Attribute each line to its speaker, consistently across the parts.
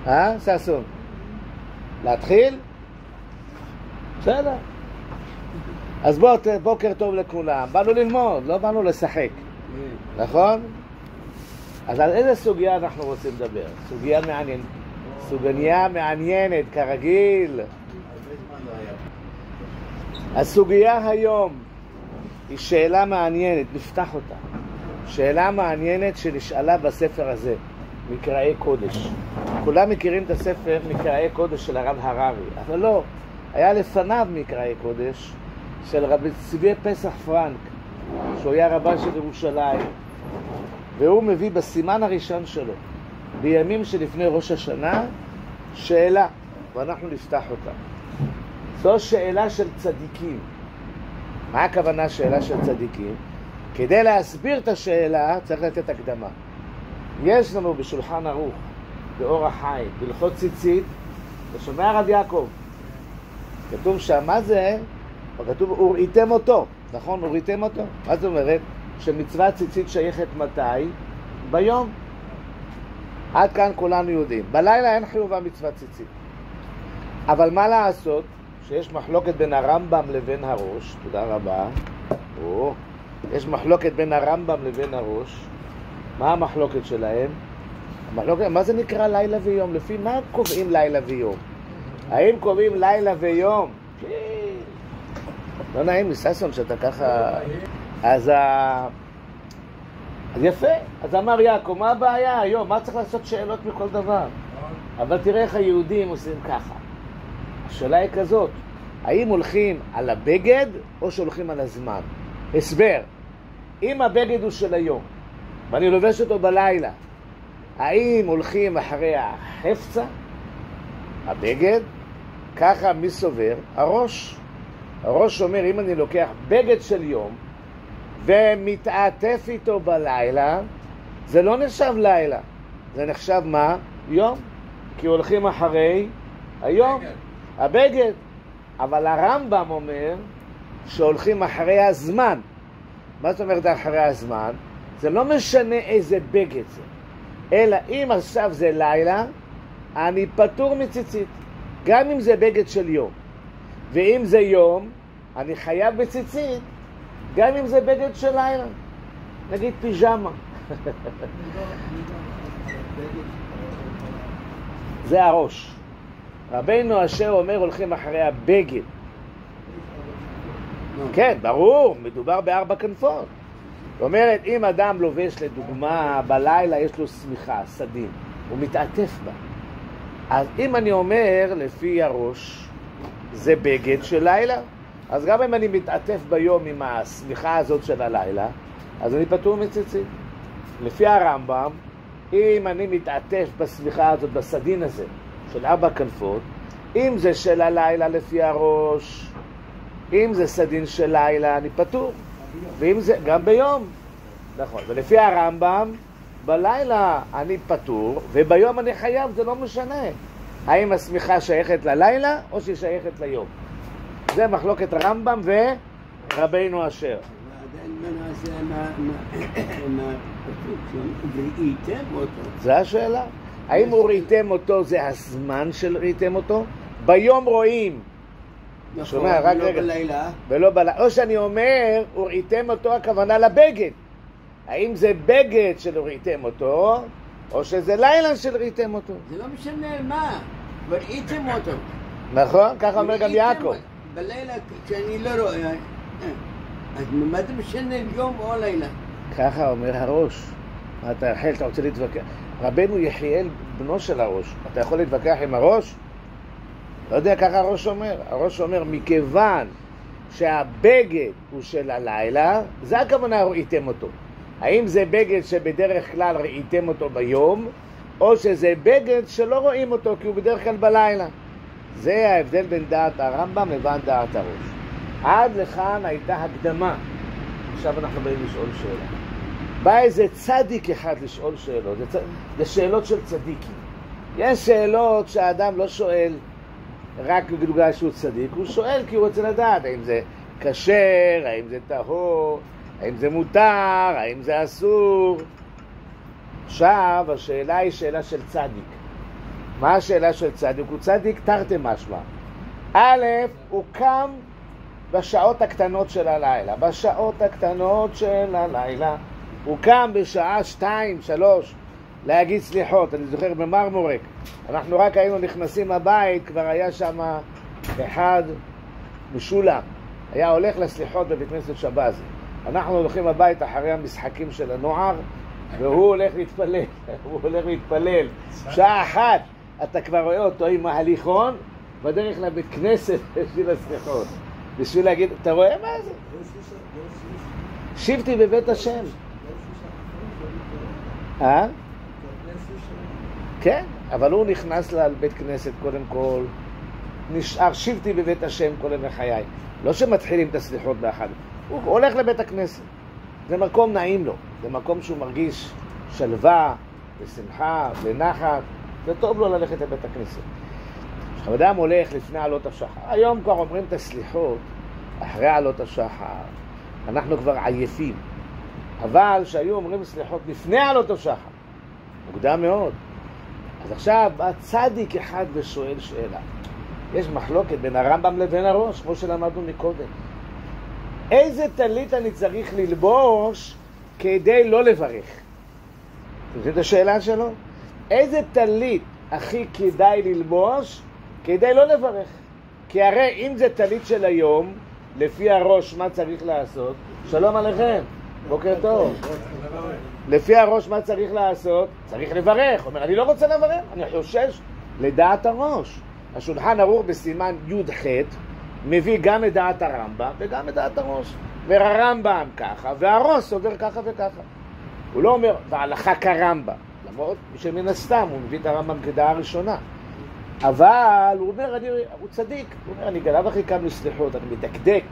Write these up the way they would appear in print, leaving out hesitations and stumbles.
Speaker 1: ששון? להתחיל? בסדר. אז בוקר טוב לכולם. באנו ללמוד, לא באנו לשחק. נכון? אז על איזה סוגיה אנחנו רוצים לדבר? סוגיה מעניינת, כרגיל. הסוגיה היום היא שאלה מעניינת, נפתח אותה. שאלה מעניינת שנשאלה בספר הזה, מקראי קודש. כולם מכירים את הספר מקראי קודש של הרב הררי, אבל לא, היה לפניו מקראי קודש של רבי צבי פסח פרנק, שהוא היה רבה של ירושלים, והוא מביא בסימן הראשון שלו, בימים שלפני ראש השנה, שאלה, ואנחנו נפתח אותה. זו שאלה של צדיקים. מה הכוונה שאלה של צדיקים? כדי להסביר את השאלה צריך לתת הקדמה. יש לנו בשולחן ערוך, באור החיים, בהלכות ציצית, ושומע רב יעקב, כתוב שם, מה זה? כתוב וראיתם אותו, נכון? וראיתם אותו? מה זאת אומרת? שמצוות ציצית שייכת מתי? ביום. עד כאן כולנו יודעים. בלילה אין חיובה מצוות ציצית. אבל מה לעשות? שיש מחלוקת בין הרמב"ם לבין הראש, תודה רבה. יש מחלוקת בין הרמב"ם לבין הראש. מה המחלוקת שלהם? המחלוקת, מה זה נקרא לילה ויום? לפי מה קובעים לילה ויום? האם קובעים לילה ויום? לא נעים לי, ששון, שאתה ככה... אז יפה. אז אמר יעקב, מה הבעיה היום? מה צריך לעשות שאלות מכל דבר? אבל תראה איך היהודים עושים ככה. השאלה היא כזאת, האם הולכים על הבגד או שהולכים על הזמן? הסבר, אם הבגד הוא של היום ואני לובש אותו בלילה, האם הולכים אחרי החפצה, הבגד? ככה מי סובר? הראש. הראש אומר, אם אני לוקח בגד של יום ומתעטף איתו בלילה, זה לא נחשב לילה, זה נחשב מה? יום, כי הולכים אחרי היום, הבגד. אבל הרמב"ם אומר שהולכים אחרי הזמן. מה זאת אומרת אחרי הזמן? זה לא משנה איזה בגד זה, אלא אם עכשיו זה לילה, אני פטור מציצית, גם אם זה בגד של יום. ואם זה יום, אני חייב בציצית, גם אם זה בגד של לילה. נגיד פיג'מה. זה הראש. רבינו אשר אומר הולכים אחרי הבגד. כן, ברור, מדובר בארבע כנפות. זאת אומרת, אם אדם לובש לדוגמה בלילה יש לו סמיכה, סדין, הוא מתעטף בה. אז אם אני אומר לפי הראש זה בגד של לילה, אז גם אם אני מתעטף ביום עם הסמיכה הזאת של הלילה, אז אני פטור מציצית. לפי הרמב"ם, אם אני מתעטף בסמיכה הזאת, בסדין הזה של ארבע כנפות, אם זה של הלילה לפי הראש, אם זה סדין של לילה, אני פטור. ואם זה גם ביום, נכון. ולפי הרמב"ם, בלילה אני פטור, וביום אני חייב, זה לא משנה. האם הסמיכה שייכת ללילה, או שהיא שייכת ליום. זה מחלוקת הרמב"ם ורבינו אשר. זה השאלה. האם ראיתם אותו זה הזמן של ראיתם אותו? ביום רואים. שומע, רק רגע. ולא בלילה. או שאני אומר, ראיתם אותו, הכוונה לבגד. האם זה בגד של ראיתם אותו, או שזה לילה של ראיתם אותו?
Speaker 2: זה לא משנה מה, ראיתם אותו.
Speaker 1: נכון? ככה אומר גם יעקב.
Speaker 2: בלילה כשאני לא רואה, אז מה זה משנה יום או לילה?
Speaker 1: ככה אומר הראש. אתה רוצה להתווכח. רבנו יחיאל בנו של הראש, אתה יכול להתווכח עם הראש? לא יודע, ככה הראש אומר. הראש אומר, מכיוון שהבגד הוא של הלילה, זה הכוונה ראיתם אותו. האם זה בגד שבדרך כלל ראיתם אותו ביום, או שזה בגד שלא רואים אותו כי הוא בדרך כלל בלילה? זה ההבדל בין דעת הרמב"ם לבין דעת הראש. עד לכאן הייתה הקדמה. עכשיו אנחנו באים לשאול שאלה. בא איזה צדיק אחד לשאול שאלות. זה שאלות של צדיקים. יש שאלות שהאדם לא שואל רק בגלל שהוא צדיק, הוא שואל כי הוא רוצה לדעת האם זה כשר, האם זה טהור, האם זה מותר, האם זה אסור. עכשיו השאלה היא שאלה של צדיק. מה השאלה של צדיק? הוא צדיק תרתי משמע. א', הוא קם בשעות הקטנות של הלילה. בשעות הקטנות של הלילה. הוא קם בשעה 2, 3 להגיד סליחות. אני זוכר במרמורק, אנחנו רק היינו נכנסים הבית, כבר היה שם אחד משולם. היה הולך לסליחות בבית כנסת שבזי. אנחנו הולכים הבית אחרי המשחקים של הנוער, והוא הולך להתפלל. הוא הולך להתפלל. שעה 1 אתה כבר רואה אותו עם ההליכון בדרך לבית כנסת בשביל הסליחות. בשביל להגיד, אתה רואה מה זה? שבתי בבית השם. כן, אבל הוא נכנס לבית כנסת קודם כל, נשאר שבתי בבית השם כל ימי חיי. לא שמתחילים את הסליחות באחד, הוא הולך לבית הכנסת. זה מקום נעים לו, זה מקום שהוא מרגיש שלווה ושמחה ונחת, זה טוב לו ללכת לבית הכנסת. כשאדם הולך לפני עלות השחר, היום כבר אומרים את הסליחות אחרי עלות השחר, אנחנו כבר עייפים, אבל שהיו אומרים סליחות לפני עלות השחר, מוקדם מאוד. אז עכשיו בא צדיק אחד ושואל שאלה. יש מחלוקת בין הרמב"ם לבין הראש, כמו שלמדנו מקודם. איזה טלית אני צריך ללבוש כדי לא לברך? זאת השאלה שלו. איזה טלית הכי כדאי ללבוש כדי לא לברך? כי הרי אם זה טלית של היום, לפי הראש מה צריך לעשות? שלום עליכם, בוקר טוב. לפי הראש מה צריך לעשות? צריך לברך. אומר, אני לא רוצה לברך, אני חושש לדעת הראש. השולחן ערוך בסימן י"ח מביא גם את דעת הרמב"ם וגם את דעת הראש. והרמב"ם ככה, והראש סובר ככה וככה. הוא לא אומר, והלכה כרמב"ם, למרות שמן הסתם הוא מביא את הרמב"ם כדעה ראשונה. אבל הוא אומר, הוא צדיק, הוא אומר, אני גלב אחרי כמה סליחות, אני מדקדק.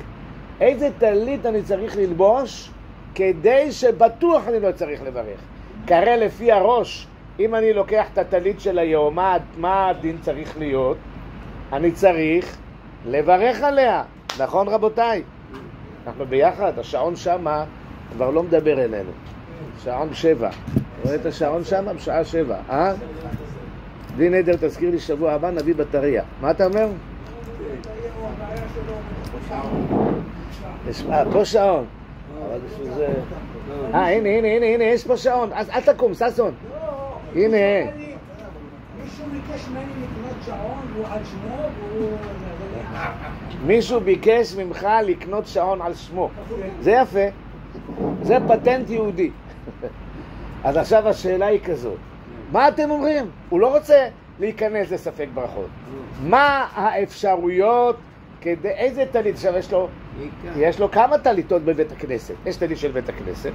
Speaker 1: איזה טלית אני צריך ללבוש כדי שבטוח אני לא צריך לברך? קרא לפי הראש, אם אני לוקח את הטלית של היום, מה הדין צריך להיות? אני צריך לברך עליה. נכון רבותיי? אנחנו ביחד, השעון שמה כבר לא מדבר אלינו. שעון 7. רואה את השעון שמה? בשעה 7. די נדר, תזכיר לי שבוע הבא, נביא בטריה. מה אתה אומר? פה שעון. אבל בשביל זה... הנה, יש פה שעון. אז אל תקום, ססון. הנה.
Speaker 3: מישהו ביקש ממני לקנות שעון והוא על שמו והוא...
Speaker 1: מישהו ביקש ממך לקנות שעון על שמו. זה יפה. זה פטנט יהודי. אז עכשיו השאלה היא כזאת. מה אתם אומרים? הוא לא רוצה להיכנס לספק ברכות. מה האפשרויות כדי... איזה טלית? עכשיו יש לו כמה טליתות בבית הכנסת. יש טלית של בית הכנסת,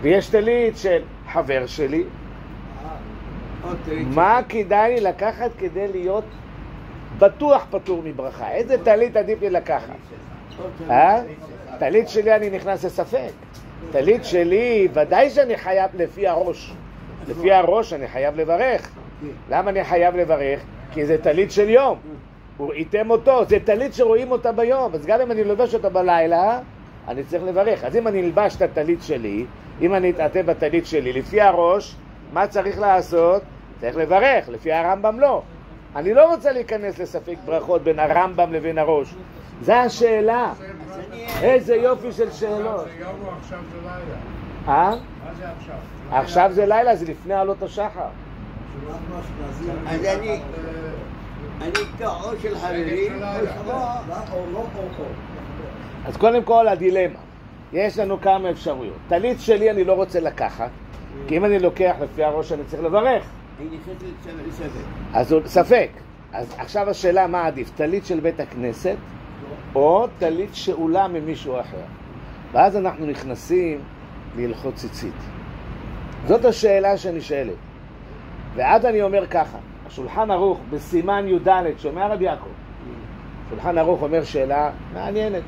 Speaker 1: ויש טלית של חבר שלי. מה כדאי לי לקחת כדי להיות בטוח פטור מברכה? איזה טלית עדיף לי לקחת? טלית שלי אני נכנס לספק. טלית שלי ודאי שאני חייב לפי הראש. לפי הראש אני חייב לברך. למה אני חייב לברך? כי זה טלית של יום. הוא איתם אותו, זה טלית שרואים אותה ביום. אז גם אם אני לובש אותה בלילה, אני צריך לברך. אז אם אני נלבש את הטלית שלי, אם אני אתעטה בטלית שלי, לפי הראש, מה צריך לעשות? צריך לברך, לפי הרמב"ם לא. אני לא רוצה להיכנס לספק ברכות בין הרמב"ם לבין הראש. זו השאלה. איזה יופי של שאלות.
Speaker 3: עכשיו זה לילה.
Speaker 1: מה
Speaker 3: זה עכשיו?
Speaker 1: עכשיו זה לילה, זה לפני עלות השחר.
Speaker 2: אז אני תאו של חברים.
Speaker 1: אז קודם כל הדילמה. יש לנו כמה אפשרויות. טלית שלי אני לא רוצה לקחת, כי אם אני לוקח לפי הראש אני צריך לברך.
Speaker 2: אני נכנס לספק.
Speaker 1: אז ספק. אז עכשיו השאלה מה עדיף, טלית של בית הכנסת או טלית שאולה ממישהו אחר. ואז אנחנו נכנסים להלכות ציצית. זאת השאלה שנשאלת. ואז אני אומר ככה, השולחן ערוך בסימן י"ד, שומע רבי יעקב? השולחן ערוך אומר שאלה מעניינת.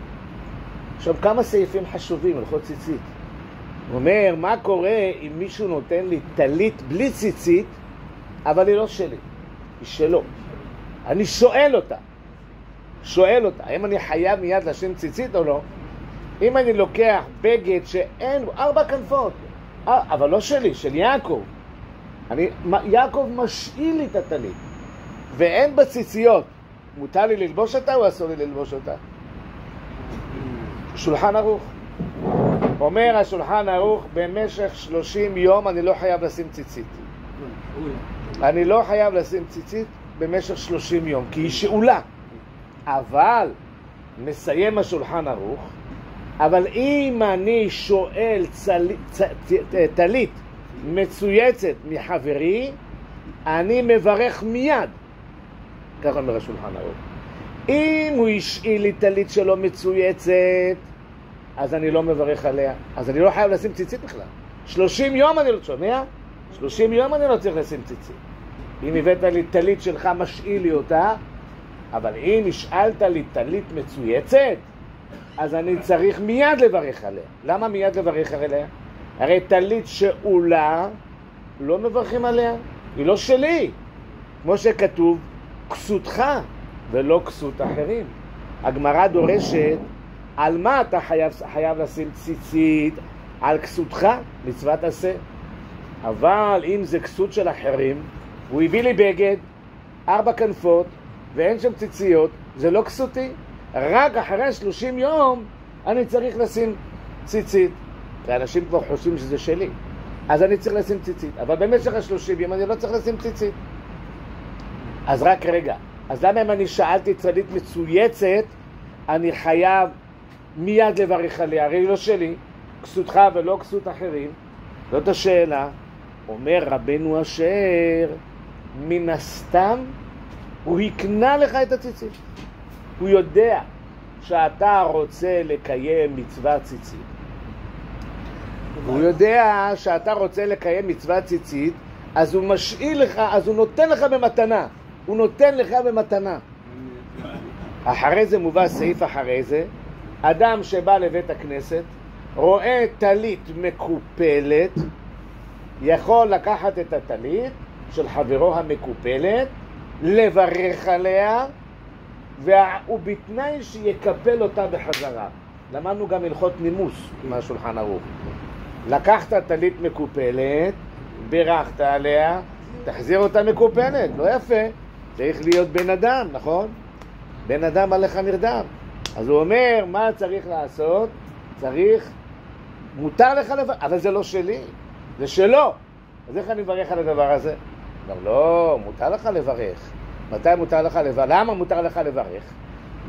Speaker 1: עכשיו כמה סעיפים חשובים הלכות ציצית. הוא אומר, מה קורה אם מישהו נותן לי טלית בלי ציצית, אבל היא לא שלי, היא שלו. אני שואל אותה, האם אני חייב מיד לשם ציצית או לא? אם אני לוקח בגד שאין בו 4 כנפות, אבל לא שלי, של יעקב. יעקב משאיל לי את הטלית. ואין בציציות, מותר לי ללבוש אותה או אסור לי ללבוש אותה? שולחן ערוך. אומר השולחן ערוך, במשך 30 יום אני לא חייב לשים ציצית. אני לא חייב לשים ציצית במשך 30 יום, כי היא שאולה. אבל, מסיים השולחן ערוך, אבל אם אני שואל טלית מצויצת מחברי, אני מברך מיד. ככה אומר השולחן ערוך. אם הוא השאיל לי טלית שלא מצויצת, אז אני לא מברך עליה. אז אני לא חייב לשים ציצית בכלל. 30 יום אני לא שומע? 30 יום אני לא צריך לשים ציצית. אם הבאת לי טלית שלך, משאיל לי אותה, אבל אם השאלת לי טלית מצויצת, אז אני צריך מיד לברך עליה. למה מיד לברך עליה? הרי טלית שאולה, לא מברכים עליה. היא לא שלי. כמו שכתוב, כסותך ולא כסות אחרים. הגמרא דורשת, על מה אתה חייב לשים ציצית? על כסותך, מצוות עשה. אבל אם זה כסות של אחרים, הוא הביא לי בגד, 4 כנפות, ואין שם ציציות, זה לא כסותי. רק אחרי 30 יום אני צריך לשים ציצית. ואנשים כבר חושבים שזה שלי. אז אני צריך לשים ציצית. אבל במשך 30 יום אני לא צריך לשים ציצית. אז רק רגע. אז למה אם אני שאלתי טלית מצויצת, אני חייב מיד לברך עליה? הרי היא לא שלי. כסותך ולא כסות אחרים. זאת השאלה. אומר רבנו אשר, מן הסתם הוא יקנה לך את הציצית. הוא יודע שאתה רוצה לקיים מצוות ציצית. הוא יודע שאתה רוצה לקיים מצוות ציצית, אז הוא משאיל לך, אז הוא נותן לך במתנה. הוא נותן לך במתנה. אחרי זה מובא סעיף אחרי זה, אדם שבא לבית הכנסת, רואה טלית מקופלת, יכול לקחת את הטלית של חברו המקופלת, לברך עליה, ובתנאי שיקפל אותה בחזרה. למדנו גם הלכות נימוס מהשולחן ערוך. לקחת טלית מקופלת, בירכת עליה, תחזיר אותה מקופלת, לא יפה. צריך להיות בן אדם, נכון? בן אדם עליך נרדם. אז הוא אומר, מה צריך לעשות? צריך, מותר לך לברך, אבל זה לא שלי, זה שלו. אז איך אני מברך על הדבר הזה? לא, מותר לך לברך. מתי מותר לך לברך? למה מותר לך לברך?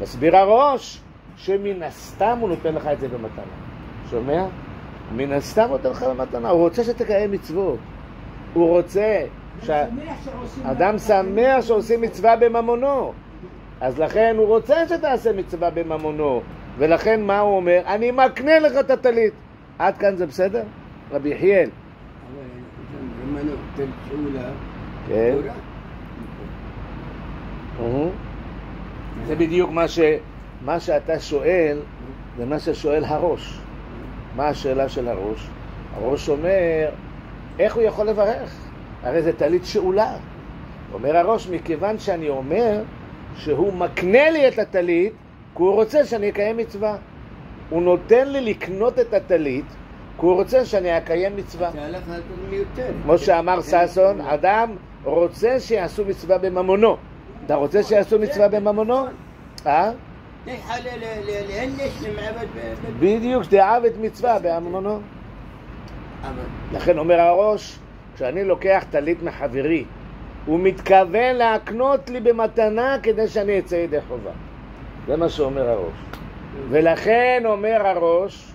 Speaker 1: מסביר הראש שמן הסתם הוא נותן לך את זה במתנה. שומע? מן הסתם הוא נותן לך במתנה. הוא רוצה שתקיים מצוות. הוא רוצה אדם שמח שעושים מצווה בממונו. אז לכן הוא רוצה שתעשה מצווה בממונו. ולכן מה הוא אומר? אני מקנה לך את הטלית. עד כאן זה בסדר? רבי יחיאל. כן. זה בדיוק מה שאתה שואל, זה מה ששואל הראש. מה השאלה של הראש? הראש אומר, איך הוא יכול לברך? הרי זה טלית שאולה. אומר הראש, מכיוון שאני אומר שהוא מקנה לי את הטלית, כי הוא רוצה שאני אקיים מצווה. הוא נותן לי לקנות את הטלית, כי הוא רוצה שאני אקיים מצווה. כמו שאמר ססון, אדם רוצה שיעשו מצווה בממונו. אתה רוצה שיעשו מצווה בממונו? בדיוק, שתעבד מצווה בממונו. לכן אומר הראש, כשאני לוקח טלית מחברי, הוא מתכוון להקנות לי במתנה כדי שאני אצא ידי חובה. זה מה שאומר הראש. ולכן אומר הראש,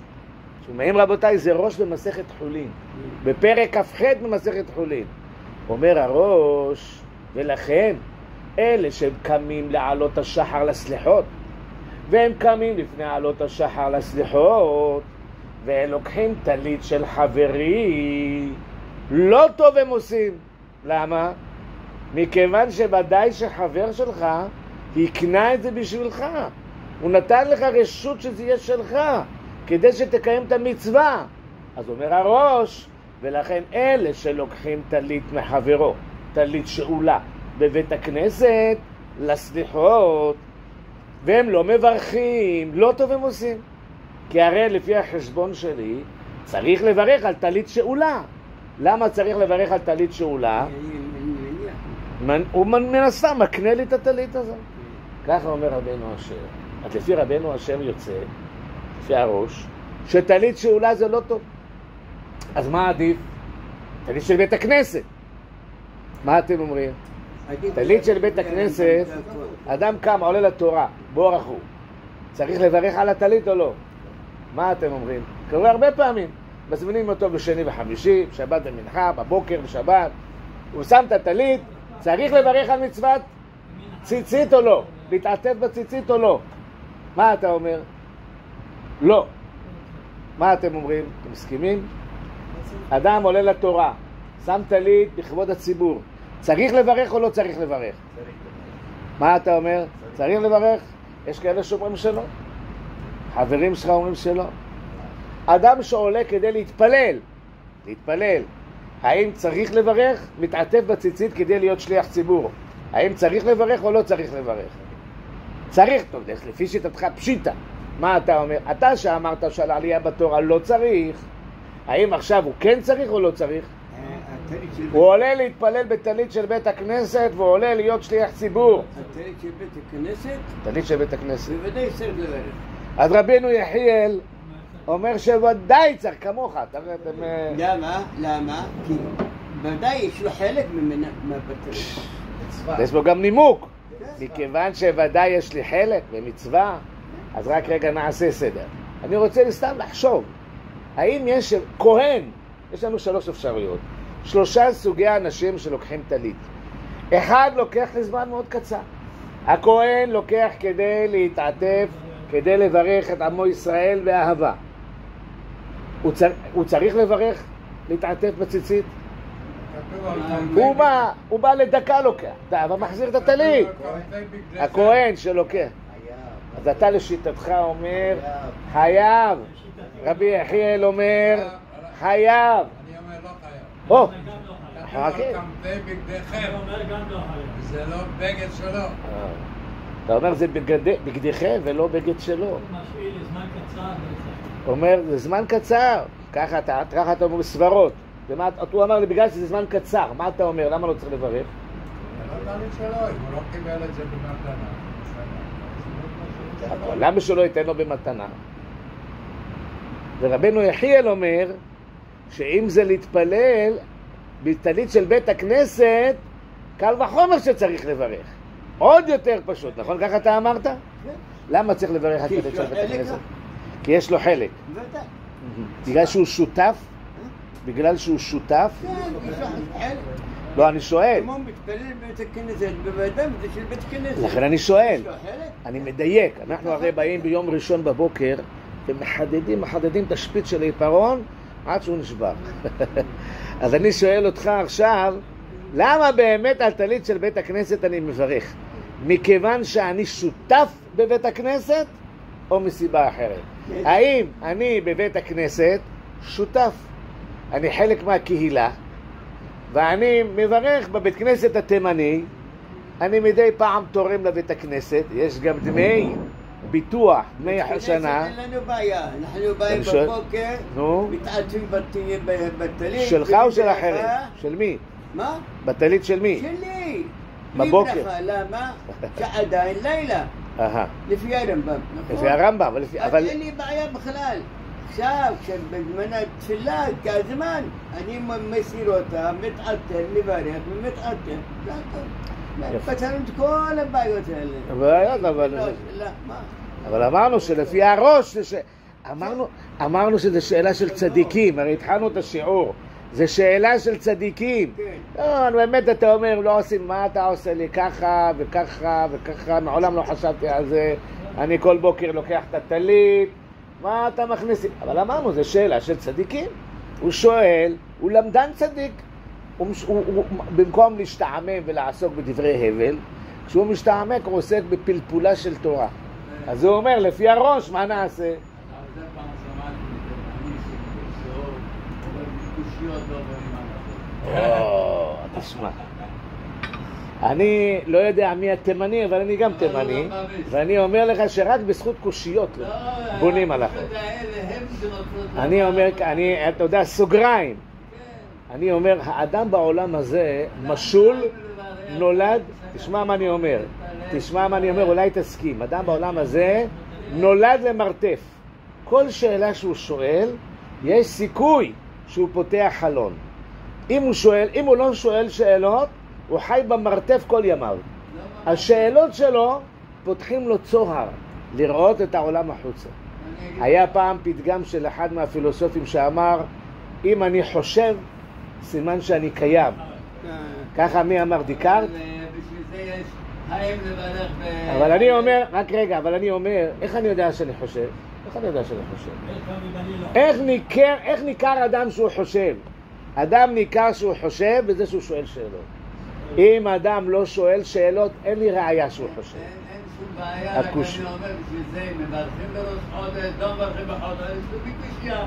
Speaker 1: שומעים רבותיי, זה ראש במסכת חולין. בפרק כ"ח במסכת חולין. אומר הראש, ולכן אלה שקמים לעלות השחר לסליחות, והם קמים לפני עלות השחר לסליחות, והם לוקחים טלית של חברי, לא טוב הם עושים. למה? מכיוון שוודאי שחבר שלך יקנה את זה בשבילך. הוא נתן לך רשות שזה יהיה שלך, כדי שתקיים את המצווה. אז אומר הראש, ולכן אלה שלוקחים טלית מחברו, טלית שאולה, בבית הכנסת, לסליחות, והם לא מברכים, לא טוב הם עושים. כי הרי לפי החשבון שלי, צריך לברך על טלית שאולה. למה צריך לברך על טלית שאולה? הוא מן הסתם מקנה לי את הטלית הזאת. ככה אומר רבנו אשר. אז לפי רבנו אשר יוצא, לפי הראש, שטלית שאולה זה לא טוב. אז מה עדיף? טלית של בית הכנסת. מה אתם אומרים? טלית של בית הכנסת, אדם קם, עולה לתורה, בורח הוא. צריך לברך על הטלית או לא? מה אתם אומרים? קורה הרבה פעמים. מזמינים אותו בשני וחמישי, בשבת ומנחה, בבוקר בשבת. הוא שם את הטלית, צריך לברך על מצוות ציצית או לא? להתעטף בציצית או לא? מה אתה אומר? לא. מה אתם אומרים? אתם מסכימים? אדם עולה לתורה, שם טלית בכבוד הציבור. צריך לברך או לא צריך לברך? מה אתה אומר? צריך לברך? יש כאלה שאומרים שלא. חברים שלך אומרים שלא. אדם שעולה כדי להתפלל, האם צריך לברך? מתעטף בציצית כדי להיות שליח ציבור. האם צריך לברך או לא צריך לברך? צריך, טוב, לפי שיטתך פשיטה. מה אתה אומר? אתה שאמרת שעל העלייה בתורה לא צריך, האם עכשיו הוא כן צריך או לא צריך? הוא עולה להתפלל בטלית של בית הכנסת והוא עולה להיות שליח ציבור.
Speaker 2: הטלית של בית הכנסת?
Speaker 1: טלית של בית הכנסת.
Speaker 2: בוודאי צריך לברך.
Speaker 1: אז רבינו יחיאל אומר שוודאי צריך כמוך.
Speaker 2: למה? כי ודאי יש לו חלק מהבטלית.
Speaker 1: יש בו גם נימוק. מכיוון שוודאי יש לי חלק במצווה, אז רק רגע נעשה סדר. אני רוצה סתם לחשוב, האם יש כהן, יש לנו 3 אפשרויות, 3 סוגי אנשים שלוקחים טלית. אחד לוקח לזמן מאוד קצר. הכהן לוקח כדי להתעטף, כדי לברך את עמו ישראל באהבה. הוא צריך לברך, להתעטף בציצית? הוא בא לדקה לוקח, אבל מחזיר את הטלית. הכהן שלוקח. אז אתה לשיטתך אומר חייב. רבי יחיאל אומר חייב.
Speaker 4: אני אומר לא חייב.
Speaker 1: או,
Speaker 4: זה בגדיכם. זה לא בגד שלו.
Speaker 1: אתה אומר זה בגדיכם ולא בגד שלו.
Speaker 5: הוא משאיר לזמן קצר.
Speaker 1: אומר זה זמן קצר. ככה אתה אומר סברות. הוא אמר לי בגלל שזה זמן קצר. מה אתה אומר? למה לא צריך לברך?
Speaker 4: זה לא תמיד שלו, אם הוא לא קיבל את זה במתנה.
Speaker 1: אבל למה שלא ייתן לו במתנה? ורבנו יחיאל אומר שאם זה להתפלל בטלית של בית הכנסת, קל וחומר שצריך לברך. עוד יותר פשוט, נכון? ככה אתה אמרת? למה צריך לברך על טלית של בית הכנסת? כי יש לו חלק. בגלל שהוא שותף? בגלל שהוא שותף?
Speaker 2: כן, יש לו חלק.
Speaker 1: לא, אני שואל.
Speaker 2: כמו מתפלל בבית הכנסת, בוודאי זה של בית כנסת.
Speaker 1: לכן אני שואל.
Speaker 2: יש לו חלק?
Speaker 1: אני מדייק. אנחנו הרי באים ביום ראשון בבוקר ומחדדים את השפיץ של העיפרון עד שהוא נשבר. אז אני שואל אותך עכשיו, למה באמת על טלית של בית הכנסת אני מברך? מכיוון שאני שותף בבית הכנסת או מסיבה אחרת? האם אני בבית הכנסת שותף? אני חלק מהקהילה ואני מברך בבית כנסת התימני, אני מדי פעם תורם לבית הכנסת, יש גם דמי ביטוח, דמי השנה.
Speaker 2: אין לנו בעיה, אנחנו באים בבוקר, מתעטפים בטלית.
Speaker 1: שלך או של אחרת? של מי?
Speaker 2: מה?
Speaker 1: בטלית של מי?
Speaker 2: שלי.
Speaker 1: בבוקר.
Speaker 2: למה? שעדיין לילה. לפי הרמב"ם.
Speaker 1: לפי הרמב"ם,
Speaker 2: אבל אין לי בעיה בכלל. עכשיו, כשבזמן התפילה, כזמן, אני מסיר אותה, מתעטר, מברך ומתעטר. זה הכל. פתרנו את כל הבעיות האלה.
Speaker 1: אבל אמרנו שלפי הראש, אמרנו שזה שאלה של צדיקים, הרי התחלנו את השיעור. זה שאלה של צדיקים. לא, באמת אתה אומר, לא עושים, מה אתה עושה לי ככה וככה וככה, מעולם לא חשבתי על זה, אני כל בוקר לוקח את הטלית, מה אתה מכניס? אבל אמרנו, זה שאלה של צדיקים. הוא שואל, הוא למדן צדיק. במקום להשתעמם ולעסוק בדברי הבל, כשהוא משתעמק הוא עוסק בפלפולה של תורה. אז הוא אומר, לפי הראש, מה נעשה? תשמע, אני לא יודע מי התימני, אבל אני גם תימני, ואני אומר לך שרק בזכות קושיות בונים על החוק. אני אומר, אתה יודע, סוגריים, אני אומר, האדם בעולם הזה נולד, תשמע מה אני אומר, אולי תסכים. אדם בעולם הזה נולד למרתף. כל שאלה שהוא שואל, יש סיכוי שהוא פותח חלון. אם הוא לא שואל שאלות, הוא חי במרתף כל ימיו. השאלות שלו פותחים לו צוהר לראות את העולם החוצה. היה פעם פתגם של אחד מהפילוסופים שאמר, אם אני חושב, סימן שאני קיים. ככה מי אמר? דיקארט?
Speaker 2: בשביל זה יש האם לברך
Speaker 1: אבל אני אומר, רק רגע, איך אני יודע שאני חושב? איך ניכר אדם שהוא חושב? אדם ניכר שהוא חושב בזה שהוא שואל שאלות. אם אדם לא שואל שאלות, אין לי ראיה שהוא חושב.
Speaker 2: אין שום בעיה, רק אני אומר בשביל זה, מברכים בראש חודש, לא מברכים בחודש, זה בקושיה.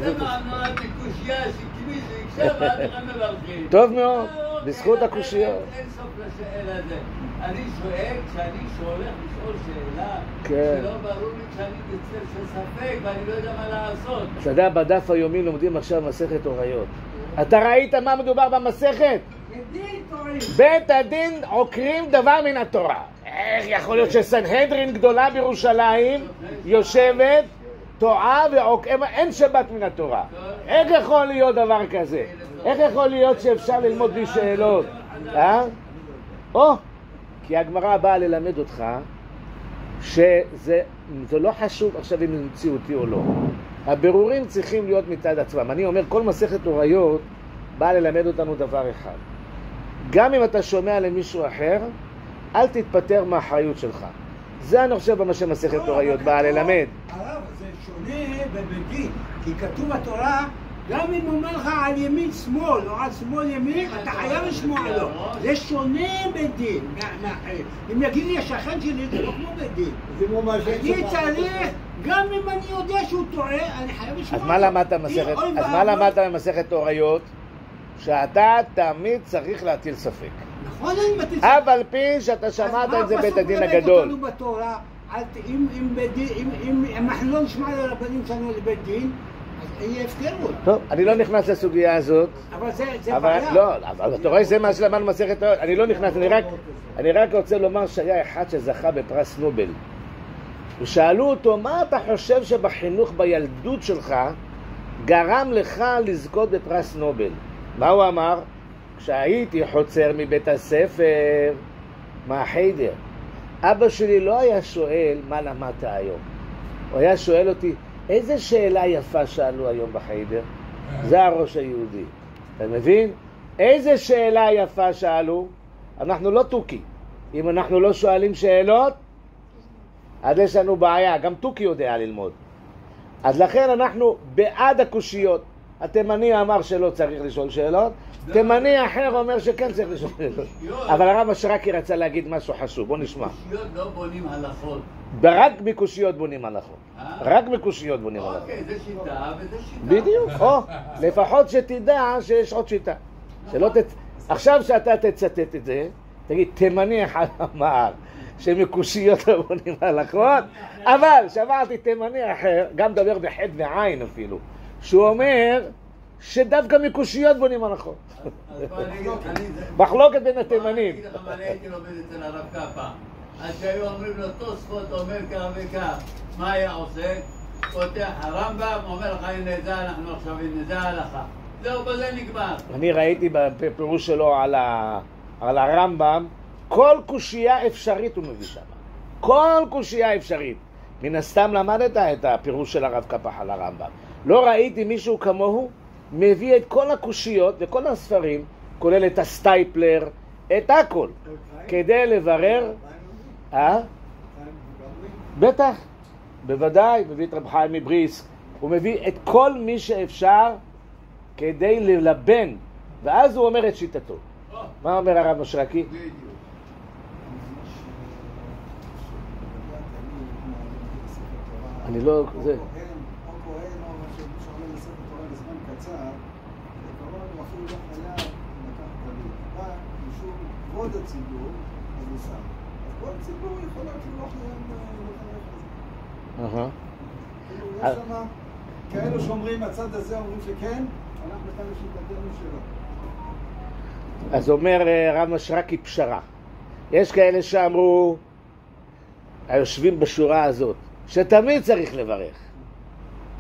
Speaker 2: זה מעמד בקושיה, שכמי זה יקשב, עד לכם מברכים.
Speaker 1: טוב מאוד, בזכות הקושיות.
Speaker 2: אין סוף לשאלה הזה. אני שואל, כשאני שהולך לשאול שאלה, שלא ברור לי כשאני בצל של ספק, ואני לא יודע מה לעשות.
Speaker 1: אתה יודע, בדף היומי לומדים עכשיו מסכת הוריות. אתה ראית מה מדובר במסכת? בית הדין עוקרים דבר מן התורה. איך יכול להיות שסנהדרין גדולה בירושלים יושבת, טועה ועוקרת, אין שבת מן התורה. איך יכול להיות דבר כזה? איך יכול להיות שאפשר ללמוד בלי שאלות? כי הגמרא באה ללמד אותך שזה לא חשוב עכשיו אם נמציא אותי או לא. הבירורים צריכים להיות מצד עצמם. אני אומר, כל מסכת הוריות באה ללמד אותנו דבר אחד. גם אם אתה שומע למישהו אחר, אל תתפטר מהאחריות שלך. זה אני חושב במה שמסכת הוריות באה ללמד.
Speaker 3: הרב, זה שונה בדין, כי כתוב בתורה, גם אם אומר לך על ימין שמאל או על שמאל ימין, אתה חייב לשמוע לו. זה שונה בדין. אם יגיד לי השכן שלי, זה לא כמו בדין. אני צריך, גם אם אני יודע שהוא טועה, אני חייב לשמוע לו.
Speaker 1: אז מה למדת במסכת הוריות? שאתה תמיד צריך להטיל ספק.
Speaker 3: נכון, אני מטיל ספק.
Speaker 1: אבל פי שאתה שמעת את זה בית הדין הגדול.
Speaker 3: אותנו בתורה, אם אנחנו לא נשמע לרבנים שלנו לבית דין, אז יהיה הפקרות.
Speaker 1: טוב, אני לא נכנס לסוגיה הזאת.
Speaker 3: אבל זה בעיה.
Speaker 1: לא, אבל אתה רואה זה מה שלמדנו במסכת הוריות. אני לא נכנס, אני רק רוצה לומר שהיה אחד שזכה בפרס נובל. ושאלו אותו, מה אתה חושב שבחינוך בילדות שלך גרם לך לזכות בפרס נובל? מה הוא אמר? כשהייתי חוצר מבית הספר, מהחיידר, אבא שלי לא היה שואל מה למדת היום. הוא היה שואל אותי, איזה שאלה יפה שאלו היום בחיידר? זה הראש היהודי. אתה מבין? איזה שאלה יפה שאלו? אנחנו לא טוקי. אם אנחנו לא שואלים שאלות, אז יש לנו בעיה. גם טוקי יודע ללמוד. אז לכן אנחנו בעד הקושיות. התימני אמר שלא צריך לשאול שאלות, תימני אחר אומר שכן צריך לשאול שאלות. אבל הרב אשרקי רצה להגיד משהו חשוב, בוא נשמע.
Speaker 2: קושיות לא בונים הלכות.
Speaker 1: רק בקושיות בונים הלכות. רק בקושיות בונים הלכות.
Speaker 2: אוקיי, זה שיטה וזה שיטה.
Speaker 1: בדיוק, לפחות שתדע שיש עוד שיטה. עכשיו שאתה תצטט את זה, תגיד, תימני אחד אמר שמקושיות לא בונים הלכות, אבל שמעתי תימני אחר, גם דבר בחד ועין אפילו, שהוא אומר שדווקא מקושיות בונים הלכות. מחלוקת בין התימנים.
Speaker 2: אני אגיד לך מה, אני הייתי לומד אצל הרב קאפה. אז שהיו אומרים לו, תוספות אומר כך וכך, מה היה עושה? פותח הרמב"ם, אומר לך, הנה זה אנחנו עכשיו, הנה זה ההלכה. זהו, בזה נגמר.
Speaker 1: אני ראיתי בפירוש שלו על הרמב"ם, כל קושייה אפשרית הוא מביא שם. כל קושייה אפשרית. מן הסתם למדת את הפירוש של הרב קאפה על הרמב"ם. לא ראיתי מישהו כמוהו מביא את כל הקושיות וכל הספרים, כולל את הסטייפלר, את הכל, כדי לברר. בטח, בוודאי, מביא את רב חיים מבריסק, הוא מביא את כל מי שאפשר כדי ללבן, ואז הוא אומר את שיטתו. מה אומר הרב אשרקי? אני לא... זה...
Speaker 5: כבוד הציבור, אז הוא שם. אז כל הציבור יכול להיות שלא חייב יש שם כאלו שאומרים, הצד הזה אומרים שכן, אנחנו כאן לשיטתנו שלא.
Speaker 1: אז אומר רב משרקי פשרה. יש כאלה שאמרו, היושבים בשורה הזאת, שתמיד צריך לברך.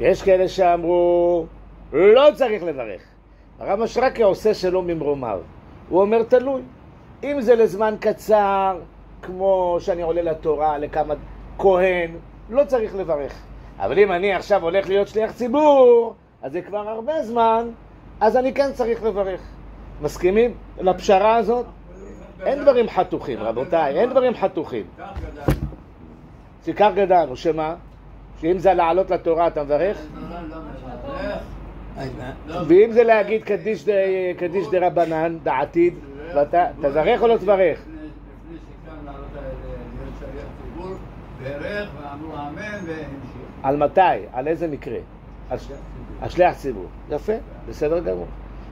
Speaker 1: יש כאלה שאמרו, לא צריך לברך. הרב משרקי עושה שלא ממרומיו. הוא אומר תלוי. אם זה לזמן קצר, כמו שאני עולה לתורה, לכמה כהן, לא צריך לברך. אבל אם אני עכשיו הולך להיות שליח ציבור, אז זה כבר הרבה זמן, אז אני כן צריך לברך. מסכימים לפשרה הזאת? אין דברים חתוכים, רבותיי, אין דברים חתוכים. שכך גדלנו, שמה? שאם זה לעלות לתורה אתה מברך? ואם זה להגיד קדיש דרבנן, דעתיד, ואתה תברך או לא תברך?
Speaker 6: לפני שכאן לעלות להיות שליח ציבור, ברך ואמרו אמן והמשיך.
Speaker 1: על מתי? על איזה מקרה? על שליח ציבור. יפה, בסדר גמור.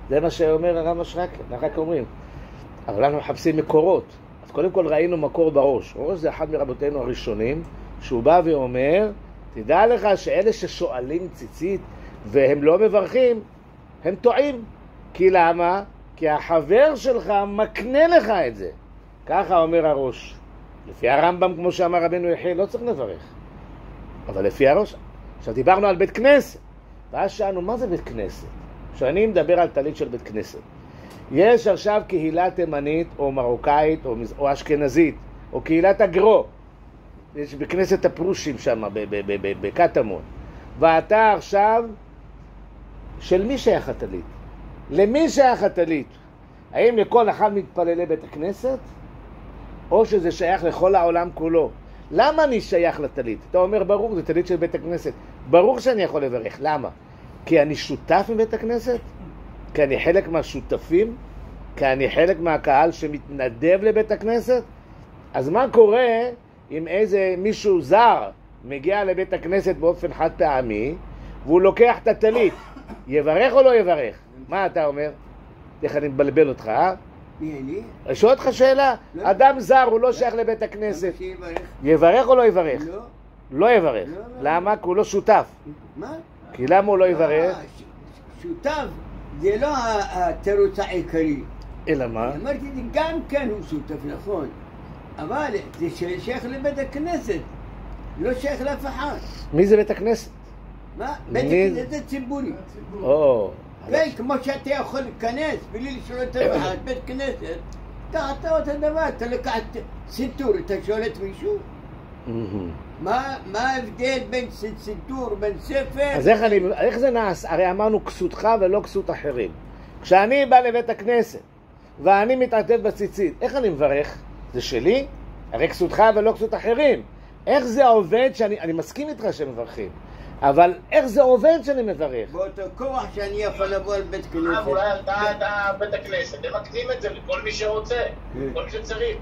Speaker 1: זה מה שאומר הרב משרקי, אנחנו רק אומרים. אבל אנחנו מחפשים מקורות. אז קודם כל ראינו מקור בראש. ראש זה אחד מרבותינו הראשונים, שהוא בא ואומר, תדע לך שאלה ששואלים ציצית והם לא מברכים, הם טועים. כי למה? כי החבר שלך מקנה לך את זה. ככה אומר הראש. לפי הרמב"ם, כמו שאמר רבנו יחיאל, לא צריך לברך. אבל לפי הראש. עכשיו דיברנו על בית כנסת. ואז שאלנו, מה זה בית כנסת? שאני מדבר על טלית של בית כנסת. יש עכשיו קהילה תימנית או מרוקאית או אשכנזית או קהילת הגרו. יש בכנסת הפרושים שם בקטמון. ואתה עכשיו, של מי שייך הטלית? למי שייך הטלית? האם לכל אחד מתפללי בית הכנסת? או שזה שייך לכל העולם כולו? למה אני שייך לטלית? אתה אומר ברור, זה טלית של בית הכנסת. ברור שאני יכול לברך. למה? כי אני שותף עם בית הכנסת? כי אני חלק מהשותפים? כי אני חלק מהקהל שמתנדב לבית הכנסת? אז מה קורה אם איזה מישהו זר מגיע לבית הכנסת באופן חד פעמי והוא לוקח את הטלית? יברך או לא יברך? מה אתה אומר? איך אני מבלבל אותך, אה?
Speaker 2: מי אני?
Speaker 1: אני שואל אותך שאלה. אדם זר הוא לא שייך לבית הכנסת. יברך או לא יברך?
Speaker 2: לא.
Speaker 1: לא יברך. למה? כי הוא לא שותף.
Speaker 2: מה?
Speaker 1: כי למה הוא לא יברך?
Speaker 2: שותף זה לא התירוץ העיקרי.
Speaker 1: אלא מה?
Speaker 2: אמרתי, גם כן הוא שותף, נכון. אבל זה שייך לבית הכנסת, לא שייך לאף אחד.
Speaker 1: מי זה בית הכנסת?
Speaker 2: מה? בית הכנסת זה ציבורי.
Speaker 1: או.
Speaker 2: כן, כמו שאתה יכול להיכנס בלי לשאול את אחד, בית כנסת, ככה אתה אותו דבר, אתה לקחת סינטור, אתה שואל את מישהו? מה ההבדל בין סינטור, בין ספר?
Speaker 1: אז איך זה נעשה? הרי אמרנו כסותך ולא כסות אחרים. כשאני בא לבית הכנסת ואני מתעטף בציצית, איך אני מברך? זה שלי? הרי כסותך ולא כסות אחרים. איך זה עובד אני מסכים איתך שמברכים, אבל איך זה עובד שאני מברך?
Speaker 2: באותו כוח שאני יכול לבוא על בית כנסת.
Speaker 7: אולי על דעת בית הכנסת, הם מקנים את זה לכל מי שרוצה, כל מי שצריך.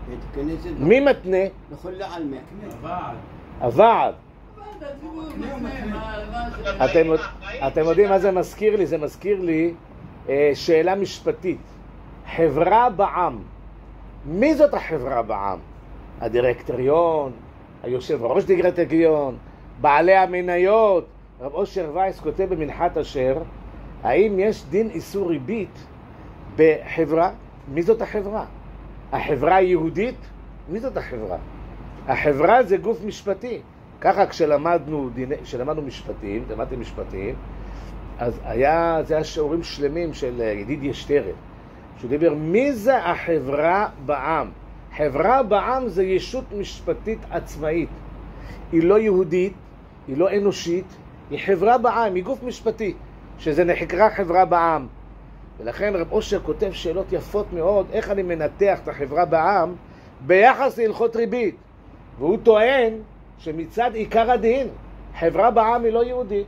Speaker 2: בית כנסת...
Speaker 1: מי מתנה?
Speaker 2: לכל לעלמה.
Speaker 1: הוועד. אתם יודעים מה זה מזכיר לי? זה מזכיר לי שאלה משפטית. חברה בעם. מי זאת החברה בעם? הדירקטוריון, היושב ראש דירקטוריון, בעלי המניות. רב אושר וייס כותב במנחת אשר, האם יש דין איסור ריבית בחברה? מי זאת החברה? החברה היהודית? מי זאת החברה? החברה זה גוף משפטי. ככה כשלמדנו משפטים, למדתי משפטים, אז זה היה שיעורים שלמים של ידידיה שטרן, שהוא דיבר מי זה החברה בעם. חברה בעם זה ישות משפטית עצמאית. היא לא יהודית, היא לא אנושית, היא חברה בעם, היא גוף משפטי, שזה נקרא חברה בעם. ולכן רב אושר כותב שאלות יפות מאוד, איך אני מנתח את החברה בעם ביחס להלכות ריבית. והוא טוען שמצד עיקר הדין, חברה בעם היא לא יהודית,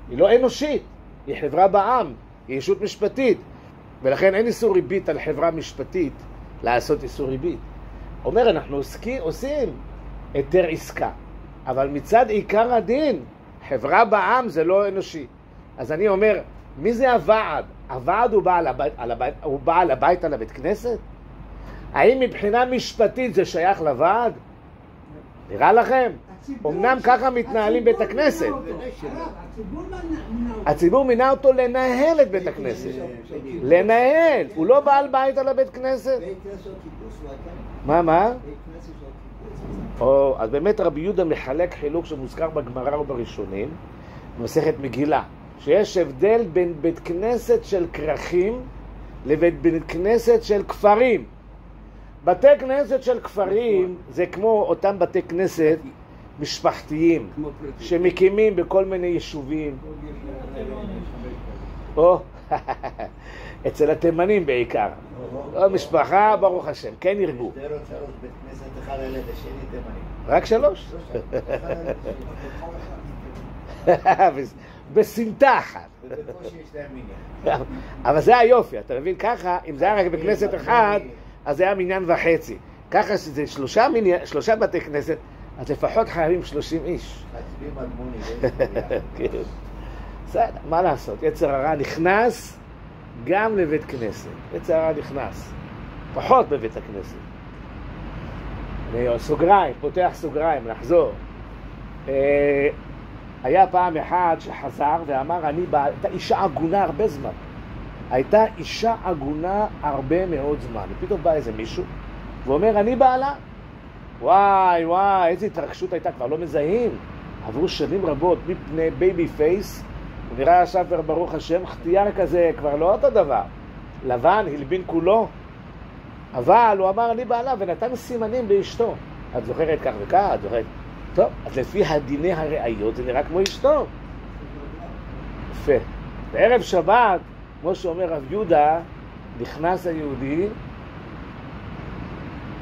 Speaker 1: היא לא אנושית, היא חברה בעם, היא ישות משפטית. ולכן אין איסור ריבית על חברה משפטית לעשות איסור ריבית. אומר, אנחנו עושים היתר עסקה, אבל מצד עיקר הדין, חברה בעם זה לא אנושי. אז אני אומר, מי זה הוועד? הוועד הוא בעל הבית על הבית כנסת? האם מבחינה משפטית זה שייך לוועד? נראה לכם? אמנם ככה מתנהלים בית הכנסת. הציבור מינה אותו לנהל את בית הכנסת. לנהל. הוא לא בעל בית על הבית כנסת. מה? אז באמת רבי יהודה מחלק חילוק שמוזכר בגמרא ובראשונים, במסכת מגילה, שיש הבדל בין בית כנסת של כרכים לבין בית כנסת של כפרים. בתי כנסת של כפרים זה כמו אותם בתי כנסת משפחתיים שמקימים בכל מיני יישובים. אצל התימנים בעיקר. משפחה, ברוך השם, כן ירבו. רק 3? בסמטה אחת. אבל זה היופי, אתה מבין? ככה, אם זה היה רק בכנסת אחד, אז זה היה מניין וחצי. ככה שזה 3 בתי כנסת, אז לפחות חייבים 30 איש. בסדר, מה לעשות? יצר הרע נכנס גם לבית כנסת. יצר הרע נכנס. פחות בבית הכנסת. סוגריים, פותח סוגריים, נחזור. היה פעם אחד שחזר ואמר, הייתה אישה עגונה הרבה זמן. הייתה אישה עגונה הרבה מאוד זמן. ופתאום בא איזה מישהו ואומר, אני בעלה. וואי, איזו התרגשות הייתה, כבר לא מזהים. עברו שנים רבות, מפני בייבי פייס, הוא נראה עכשיו ברוך השם, חתייר כזה, כבר לא אותו דבר. לבן, הלבין כולו. אבל הוא אמר, אני בעלה, ונתן סימנים לאשתו. את זוכרת כך וכך, את זוכרת? טוב, אז לפי הדיני הראיות זה נראה כמו אשתו. יפה. בערב שבת, כמו שאומר רב יהודה, נכנס היהודי,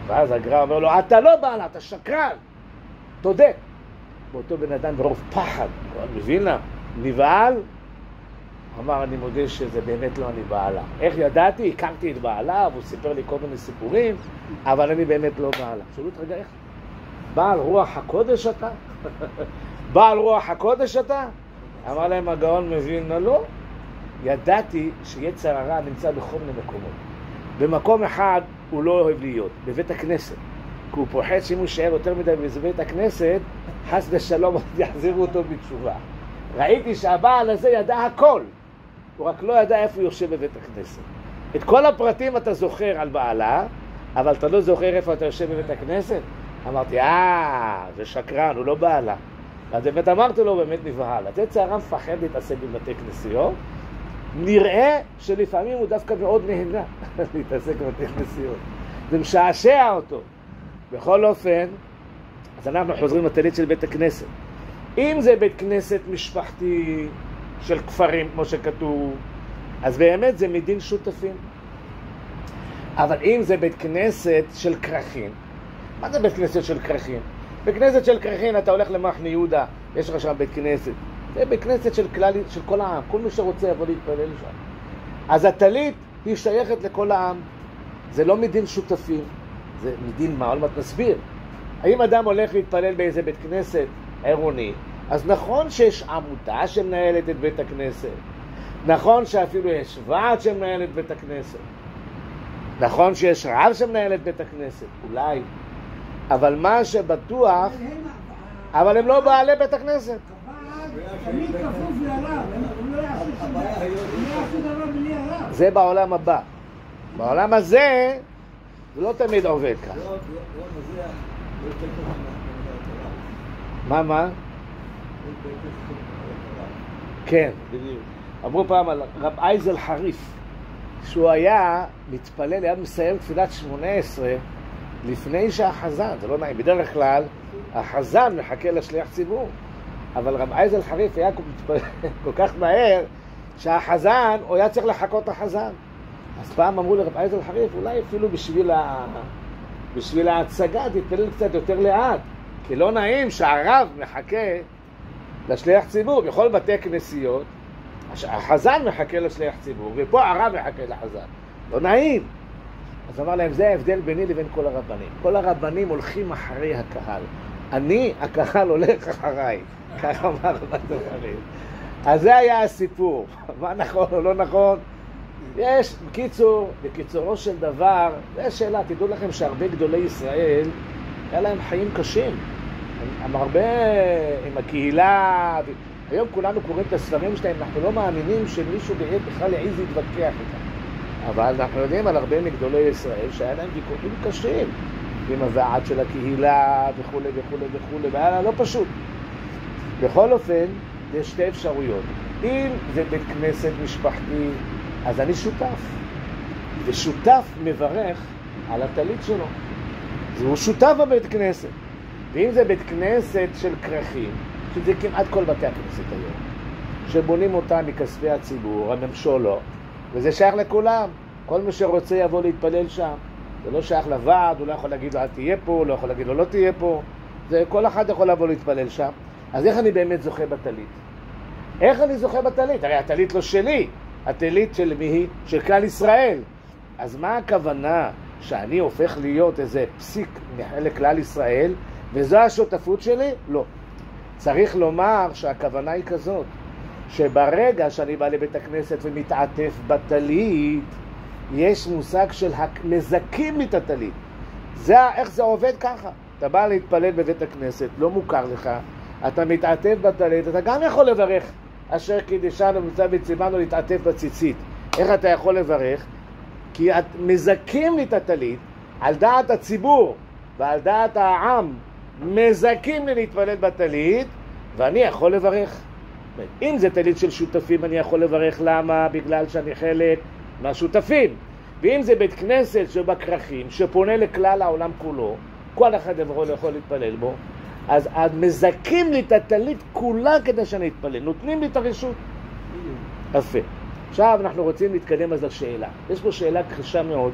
Speaker 1: ואז הגר"א אומר לו, אתה לא בעלה, אתה שקרן, תודה. באותו בן אדם ברוב פחד, מבין לה, נבעל, אמר, אני מודה שזה באמת לא אני בעלה. איך ידעתי? הכרתי את בעלה, והוא סיפר לי כל מיני סיפורים, אבל אני באמת לא בעלה. שאלו את רגע, איך? בעל רוח הקודש אתה? בעל רוח הקודש אתה? אמר להם הגאון מבין, לא. ידעתי שיצר הרע נמצא בכל מיני מקומות. במקום אחד הוא לא אוהב להיות, בבית הכנסת. כי הוא פוחד שאם הוא יישאר יותר מדי בבית הכנסת, חס ושלום יחזירו אותו בתשובה. ראיתי שהבעל הזה ידע הכל. הוא רק לא ידע איפה הוא יושב בבית הכנסת. את כל הפרטים אתה זוכר על בעלה, אבל אתה לא זוכר איפה אתה יושב בבית הכנסת. אמרתי, זה שקרן, הוא לא בעלה. אז באמת אמרתי לו, באמת נבהל. אז יצר הרע מפחד להתעסק בבתי כנסיות. נראה שלפעמים הוא דווקא מאוד נהנה להתעסק בבתי כנסיות. זה משעשע אותו. בכל אופן, אז אנחנו חוזרים לטלית של בית הכנסת. אם זה בית כנסת משפחתי של כפרים, כמו שכתוב, אז באמת זה מדין שותפים. אבל אם זה בית כנסת של כרכים, מה זה בית כנסת של כרכים? בית כנסת של כרכים, אתה הולך למחנה יהודה, יש לך שם בית כנסת. זה בית כנסת של כל העם, כל מי שרוצה יבוא להתפלל שם. אז הטלית היא שייכת לכל העם. זה לא מדין שותפים, זה מדין מה? עוד מעט נסביר. האם אדם הולך להתפלל באיזה בית כנסת עירוני, אז נכון שיש עמותה שמנהלת את בית הכנסת. נכון שאפילו יש ועד שמנהל את בית הכנסת. נכון שיש רב שמנהל את בית הכנסת, אולי. אבל מה שבטוח, אבל הם לא בעלי בית הכנסת.
Speaker 3: תמיד כפוף לרב, הוא לא יעשה דבר בלי הרב.
Speaker 1: זה בעולם הבא. בעולם הזה, זה לא תמיד עובד ככה. מה? כן, בדיוק. אמרו פעם על רב אייזל חריף, שהוא היה מתפלל, היה מסיים תפילת 18 לפני שהחזן, זה לא נעים, בדרך כלל החזן מחכה לשליח ציבור, אבל רב אייזל חריף היה כל כך מהר שהחזן, הוא היה צריך לחכות החזן. אז פעם אמרו לרב אייזל חריף, אולי אפילו בשביל ההצגה תתפלל קצת יותר לאט, כי לא נעים שהרב מחכה לשליח ציבור. בכל בתי כנסיות החזן מחכה לשליח ציבור, ופה הרב מחכה לחזן, לא נעים. אז אמר להם, זה ההבדל ביני לבין כל הרבנים. כל הרבנים הולכים אחרי הקהל, אני, הקהל הולך אחריי. כך אמר רב אייזל חריף. אז זה היה הסיפור. מה נכון או לא נכון? יש, בקיצורו של דבר, זו שאלה. תדעו לכם שהרבה גדולי ישראל היה להם חיים קשים. הם הרבה עם הקהילה, היום כולנו קוראים את הספרים שלהם, אנחנו לא מאמינים שמישהו בכלל יעיז להתווכח איתם. אבל אנחנו יודעים על הרבה מגדולי ישראל שהיה להם ויכוחים קשים עם הוועד של הקהילה וכו' וכו' וכו', והיה לא פשוט. בכל אופן, יש שתי אפשרויות. אם זה בית כנסת משפחתי, אז אני שותף. ושותף מברך על הטלית שלו. הוא שותף בבית כנסת. ואם זה בית כנסת של כרכים, שזה כמעט כל בתי הכנסת היום, שבונים אותם מכספי הציבור, הממשלו, וזה שייך לכולם. כל מי שרוצה יבוא להתפלל שם. זה לא שייך לוועד, הוא לא יכול להגיד לו אל תהיה פה, הוא לא יכול להגיד לו לא תהיה פה. זה כל אחד יכול לבוא להתפלל שם. אז איך אני באמת זוכה בטלית? איך אני זוכה בטלית? הרי הטלית לא שלי, הטלית של מי היא? של כלל ישראל. אז מה הכוונה שאני הופך להיות איזה פסיק מחלק כלל ישראל, וזו השותפות שלי? לא. צריך לומר שהכוונה היא כזאת, שברגע שאני בא לבית הכנסת ומתעטף בטלית, יש מושג של מזכים לי את הטלית. איך זה עובד ככה? אתה בא להתפלל בבית הכנסת, לא מוכר לך, אתה מתעטף בטלית, אתה גם יכול לברך, אשר קידשנו ומצווה וציוונו להתעטף בציצית. איך אתה יכול לברך? כי מזכים לי את הטלית, על דעת הציבור ועל דעת העם, מזכים לי להתפלל בטלית, ואני יכול לברך. אם זה טלית של שותפים, אני יכול לברך. למה? בגלל שאני חלק מהשותפים. ואם זה בית כנסת שבכרכים, שפונה לכלל העולם כולו, כל אחד יכול להתפלל בו, אז מזכים לי את הטלית כולה כדי שאני אתפלל, נותנים לי את הרשות. יפה. עכשיו אנחנו רוצים להתקדם אז לשאלה. יש פה שאלה קשה מאוד,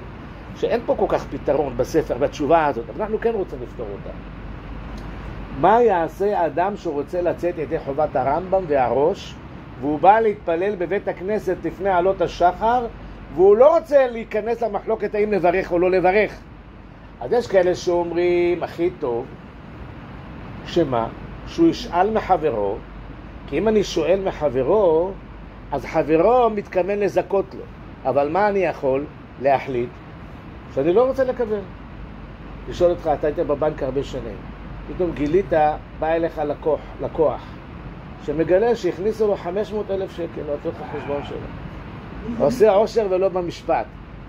Speaker 1: שאין פה כל כך פתרון בספר, בתשובה הזאת, אבל אנחנו כן רוצים לפתור אותה. מה יעשה אדם שרוצה לצאת ידי חובת הרמב"ם והראש, והוא בא להתפלל בבית הכנסת לפני עלות השחר, והוא לא רוצה להיכנס למחלוקת האם לברך או לא לברך? אז יש כאלה שאומרים, הכי טוב, שמה? שהוא ישאל מחברו, כי אם אני שואל מחברו, אז חברו מתכוון לזכות לו. אבל מה אני יכול להחליט? שאני לא רוצה לקבל. לשאול אותך, אתה היית בבנק הרבה שנים, פתאום גילית, בא אליך לקוח, שמגלה שהכניסו לו 500,000 שקל, לא צריך חשבון שלו. עושה עושר ולא במשפט.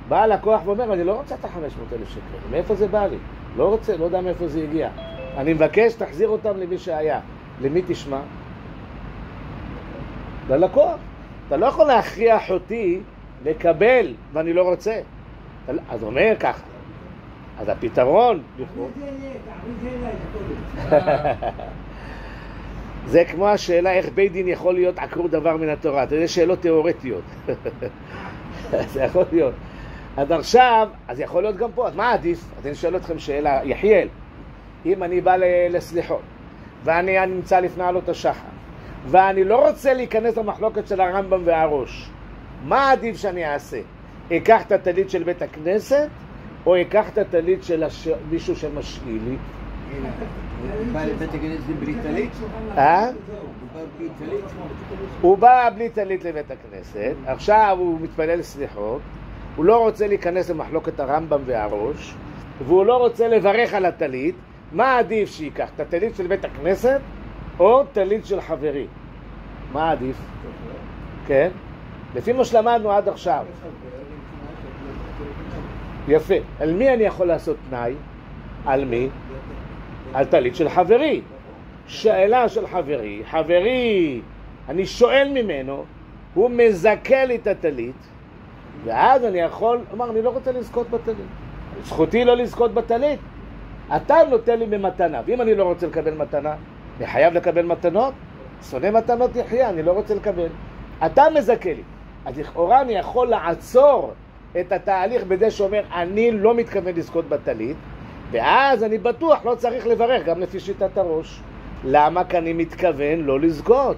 Speaker 1: בא הלקוח ואומר, אני לא רוצה את 500,000 שקל, מאיפה זה בא לי? לא רוצה, לא יודע מאיפה זה הגיע. אני מבקש, תחזיר אותם למי שהיה. למי תשמע? ללקוח. אתה לא יכול להכריח אותי לקבל, ואני לא רוצה. אז אומר ככה. אז הפתרון... זה כמו השאלה איך בית דין יכול להיות עקרו דבר מן התורה. זה שאלות תיאורטיות. זה יכול להיות. אז עכשיו, אז יכול להיות גם פה. אז מה עדיף? אז אני שואל אתכם שאלה, יחיאל, אם אני בא לסליחות, ואני נמצא לפני עלות השחר, ואני לא רוצה להיכנס למחלוקת של הרמב"ם והראש, מה עדיף שאני אעשה? אקח את הטלית של בית הכנסת, או אקח את הטלית של מישהו שמשאיל לי?
Speaker 2: בא לבית הכנסת בלי טלית?
Speaker 1: הוא בא בלי טלית לבית הכנסת, עכשיו הוא מתפלל סליחות, הוא לא רוצה להיכנס למחלוקת הרמב"ם והראש, והוא לא רוצה לברך על הטלית. מה עדיף שיקח? את הטלית של בית הכנסת או טלית של חברי? מה עדיף? כן? לפי מה שלמדנו עד עכשיו. יפה. על מי אני יכול לעשות תנאי? על מי? על טלית של חברי. שאלה של חברי. חברי, אני שואל ממנו, הוא מזכה לי את הטלית, ואז אני יכול, אמר, אני לא רוצה לזכות בטלית. זכותי לא לזכות בטלית. אתה נותן לי במתנה, ואם אני לא רוצה לקבל מתנה, אני חייב לקבל מתנות. שונא מתנות יחיה, אני לא רוצה לקבל. אתה מזכה לי. אז לכאורה אני יכול לעצור את התהליך בזה שאומר, אני לא מתכוון לזכות בטלית, ואז אני בטוח לא צריך לברך, גם לפי שיטת הראש. למה? כי אני מתכוון לא לזכות.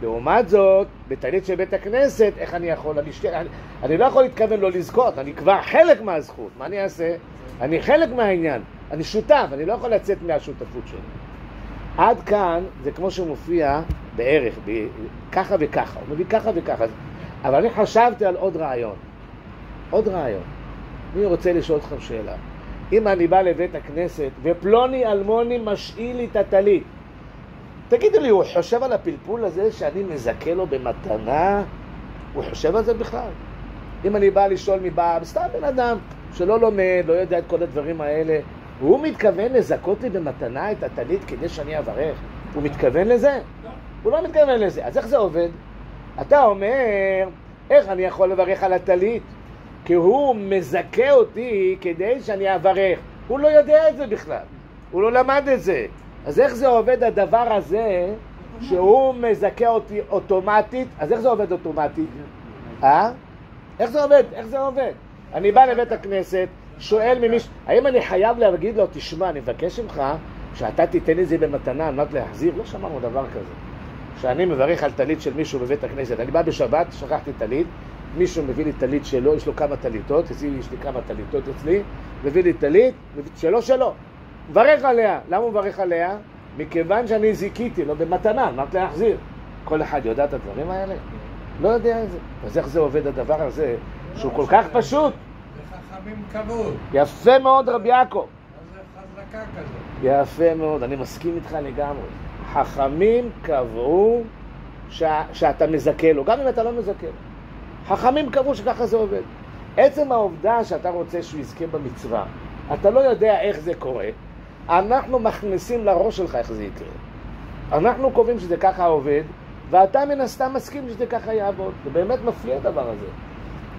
Speaker 1: לעומת זאת, בטלית של בית הכנסת, איך אני יכול? אני לא יכול להתכוון לא לזכות, אני כבר חלק מהזכות. מה אני אעשה? אני חלק מהעניין, אני שותף, אני לא יכול לצאת מהשותפות שלי. עד כאן זה כמו שמופיע בערך, ככה וככה, הוא מביא ככה וככה. אבל אני חשבתי על עוד רעיון. עוד רעיון. אני רוצה לשאול אתכם שאלה. אם אני בא לבית הכנסת ופלוני אלמוני משאיל לי את הטלית, תגידו לי, הוא חושב על הפלפול הזה שאני מזכה לו במתנה? הוא חושב על זה בכלל? אם אני בא לשאול מבעם, סתם בן אדם שלא לומד, לא יודע את כל הדברים האלה, הוא מתכוון לזכות לי במתנה את הטלית כדי שאני אברך? הוא מתכוון לזה? הוא לא מתכוון לזה. אז איך זה עובד? אתה אומר, איך אני יכול לברך על הטלית? כי הוא מזכה אותי כדי שאני אברך. הוא לא יודע את זה בכלל. הוא לא למד את זה. אז איך זה עובד הדבר הזה שהוא מזכה אותי אוטומטית? אז איך זה עובד אוטומטית? איך זה עובד? איך זה עובד? אני בא לבית הכנסת, שואל ממישהו, האם אני חייב להגיד לו, תשמע, אני מבקש ממך שאתה תיתן לי זה במתנה, על מנת להחזיר? לא שמענו דבר כזה. שאני מברך על טלית של מישהו בבית הכנסת. אני בא בשבת, שכחתי טלית, מישהו מביא לי טלית שלו, יש לו כמה טליתות, יש לי כמה טליתות אצלי, מביא לי טלית, שלו. מברך עליה. למה הוא מברך עליה? מכיוון שאני זיקיתי לו במתנה, על מנת להחזיר. כל אחד יודע את הדברים האלה? לא יודע את זה. אז איך זה עובד הדבר הזה, שהוא כל כך פשוט?
Speaker 4: וחכמים קבעו.
Speaker 1: יפה מאוד רבי יעקב.
Speaker 4: זה חזקה כזאת.
Speaker 1: יפה מאוד, אני מסכים איתך לגמרי. חכמים קבעו שאתה מזכה לו, גם אם אתה לא מזכה לו. חכמים קבעו שככה זה עובד. עצם העובדה שאתה רוצה שהוא יזכה במצווה, אתה לא יודע איך זה קורה, אנחנו מכניסים לראש שלך איך זה יקרה. אנחנו קובעים שזה ככה עובד, ואתה מן הסתם מסכים שזה ככה יעבוד. זה באמת מפליא הדבר הזה.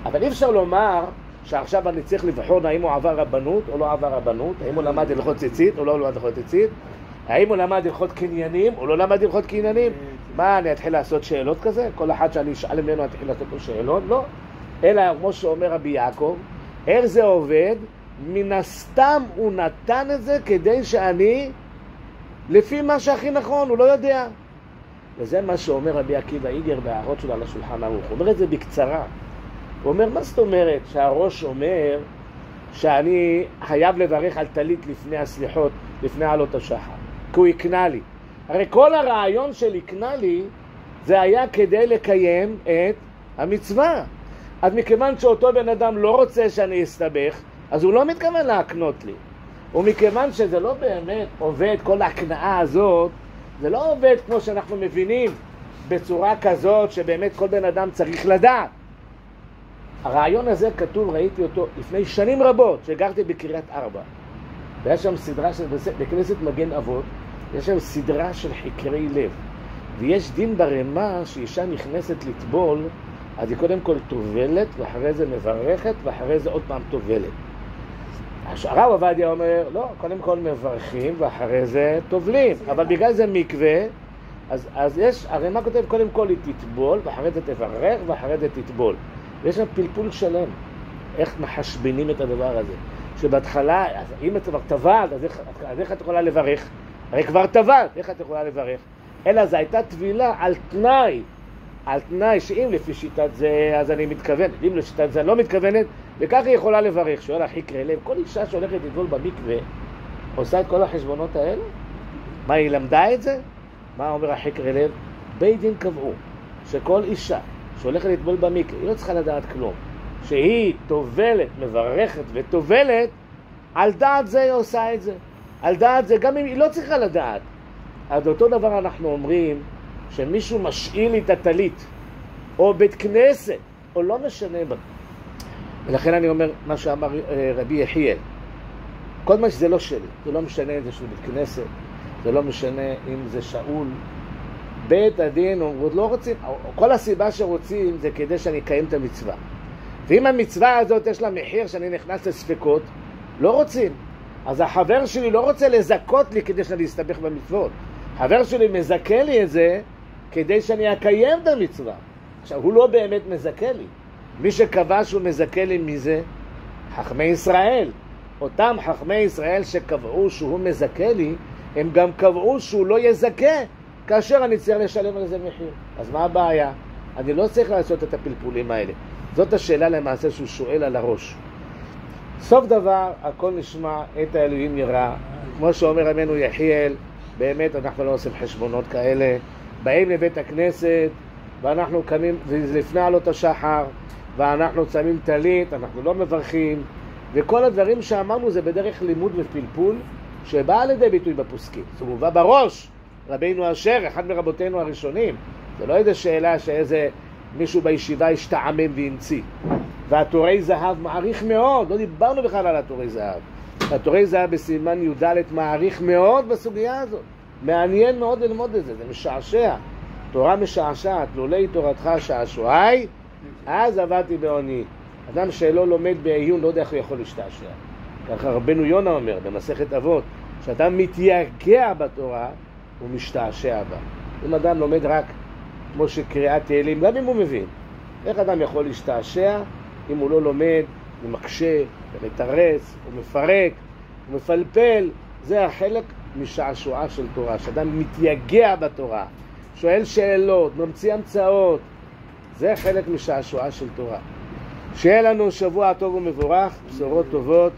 Speaker 1: אבל אי אפשר לומר שעכשיו אני צריך לבחון האם הוא עבר רבנות או לא עבר רבנות, האם הוא למד הלכות ציצית או לא למד הלכות ציצית, האם הוא למד הלכות קניינים או לא למד הלכות קניינים. מה, אני אתחיל לעשות שאלות כזה? כל אחד שאני אשאל ממנו אתחיל לעשות לו שאלות? לא. אלא כמו שאומר רבי יעקב, איך זה עובד? מן הסתם הוא נתן את זה כדי שאני, לפי מה שהכי נכון, הוא לא יודע. וזה מה שאומר רבי עקיבא איגר בהערות שלו על השולחן ערוך. הוא אומר את זה בקצרה. הוא אומר, מה זאת אומרת שהראש אומר שאני חייב לברך על טלית לפני הסליחות, לפני עלות השחר? כי הוא יקנה לי. הרי כל הרעיון של יקנה לי זה היה כדי לקיים את המצווה. אז מכיוון שאותו בן אדם לא רוצה שאני אסתבך, אז הוא לא מתכוון להקנות לי. ומכיוון שזה לא באמת עובד, כל ההקנאה הזאת, זה לא עובד כמו שאנחנו מבינים, בצורה כזאת שבאמת כל בן אדם צריך לדעת. הרעיון הזה כתוב, ראיתי אותו לפני שנים רבות, שגרתי בקריית ארבע. ויש שם סדרה, בכנסת מגן אבות, יש שם סדרה של חקרי לב. ויש דין ברמה שאישה נכנסת לטבול, אז היא קודם כל טובלת, ואחרי זה מברכת, ואחרי זה עוד פעם טובלת. הרב עובדיה אומר, לא, קודם כל מברכים, ואחרי זה טובלים. אבל בגלל זה מקווה, אז יש, הרי מה כותב? קודם כל היא תטבול, ואחרי זה תברך, ואחרי זה תטבול. ויש שם פלפול שלם, איך מחשבנים את הדבר הזה. שבהתחלה, אם את כבר טבלת, אז איך את יכולה לברך? הרי כבר טבלת, איך את יכולה לברך? אלא זו הייתה טבילה על תנאי שאם לפי שיטת זה, אז אני מתכוון, אם לשיטת זה אני לא מתכוונת, וכך היא יכולה לברך. שואל החקרי לב, כל אישה שהולכת לטבול במקווה, עושה את כל החשבונות האלה? מה, היא למדה את זה? מה אומר החקרי לב? בית דין קבעו שכל אישה שהולכת לטבול במקווה, היא לא צריכה לדעת כלום. שהיא טובלת, מברכת וטובלת, על דעת זה היא עושה את זה. על דעת זה, גם אם היא לא צריכה לדעת. אז אותו דבר אנחנו אומרים, שמישהו משאיל לי את הטלית, או בית כנסת, או לא משנה בה. ולכן אני אומר מה שאמר רבי יחיאל. כל מה שזה לא שלי, זה לא משנה אם זה של בית כנסת, זה לא משנה אם זה שאול. בית הדין, לא רוצים, כל הסיבה שרוצים זה כדי שאני אקיים את המצווה. ואם המצווה הזאת יש לה מחיר שאני נכנס לספקות, לא רוצים. אז החבר שלי לא רוצה לזכות לי כדי שאני אסתבך במצוות. חבר שלי מזכה לי את זה כדי שאני אקיים את המצווה. עכשיו, הוא לא באמת מזכה לי. מי שקבע שהוא מזכה לי מזה, חכמי ישראל. אותם חכמי ישראל שקבעו שהוא מזכה לי, הם גם קבעו שהוא לא יזכה כאשר אני צריך לשלם על זה מחיר. אז מה הבעיה? אני לא צריך לעשות את הפלפולים האלה. זאת השאלה למעשה שהוא שואל על הראש. סוף דבר, הכל נשמע, את האלוהים ירא. כמו שאומר רבנו יחיאל, באמת אנחנו לא עושים חשבונות כאלה. באים לבית הכנסת, ואנחנו קמים, לפני עלות השחר, ואנחנו שמים טלית, אנחנו לא מברכים, וכל הדברים שאמרנו זה בדרך לימוד ופלפול, שבא לידי ביטוי בפוסקים. זה מובא בראש, רבינו אשר, אחד מרבותינו הראשונים. זה לא איזה שאלה שאיזה מישהו בישיבה השתעמם והמציא. והתורי זהב מעריך מאוד, לא דיברנו בכלל על התורי זהב. התורי זהב בסימן י"ד מעריך מאוד בסוגיה הזאת. מעניין מאוד ללמוד את זה, זה משעשע. תורה משעשעת, לולי תורתך שעשועי, אז עבדתי בעוני. אדם שלא לומד בעיון לא יודע איך הוא יכול להשתעשע. ככה רבנו יונה אומר במסכת אבות, שאדם מתייגע בתורה, הוא משתעשע בה. אם אדם לומד רק כמו שקריאת תהילים, גם אם הוא מבין, איך אדם יכול להשתעשע אם הוא לא לומד, הוא מקשה, הוא מתרץ, הוא מפרק, הוא מפלפל? זה החלק משעשוע של תורה, שאדם מתייגע בתורה, שואל שאלות, ממציא המצאות. זה חלק משעשוע של תורה. שיהיה לנו שבוע טוב ומבורך, בשורות טובות.